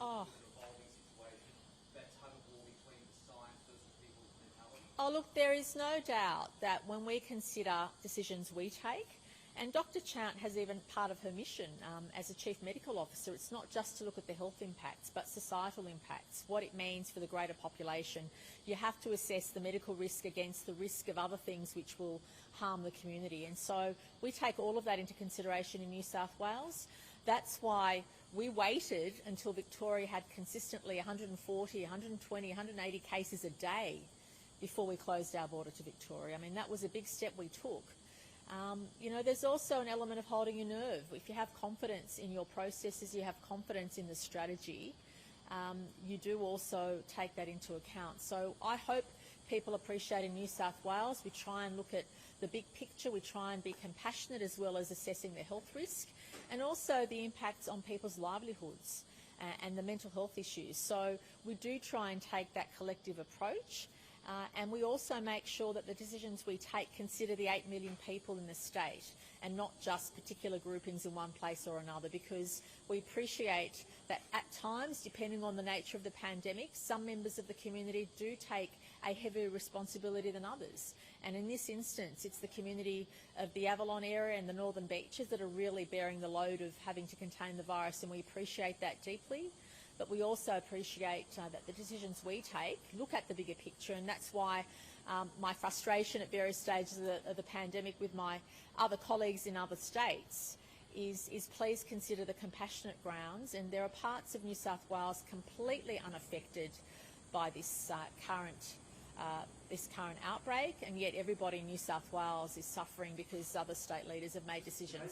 Oh. evolving situation, that tug of war between the science versus people's mentality? Oh, look, there is no doubt that when we consider decisions we take, and Dr. Chant has even part of her mission as a Chief Medical Officer, it's not just to look at the health impacts, but societal impacts, what it means for the greater population. You have to assess the medical risk against the risk of other things which will harm the community. And so we take all of that into consideration in New South Wales. That's why we waited until Victoria had consistently 140, 120, 180 cases a day before we closed our border to Victoria. I mean, that was a big step we took. There's also an element of holding your nerve. If you have confidence in your processes, you have confidence in the strategy, you do also take that into account. So I hope people appreciate in New South Wales, we try and look at the big picture, we try and be compassionate as well as assessing the health risk, and also the impacts on people's livelihoods and the mental health issues. So we do try and take that collective approach. And we also make sure that the decisions we take consider the 8 million people in the state and not just particular groupings in one place or another, because we appreciate that at times, depending on the nature of the pandemic, some members of the community do take a heavier responsibility than others. And in this instance, it's the community of the Avalon area and the Northern Beaches that are really bearing the load of having to contain the virus, and we appreciate that deeply. But we also appreciate that the decisions we take look at the bigger picture, and that's why my frustration at various stages of the pandemic with my other colleagues in other states is please consider the compassionate grounds, and there are parts of New South Wales completely unaffected by this current outbreak, and yet everybody in New South Wales is suffering because other state leaders have made decisions.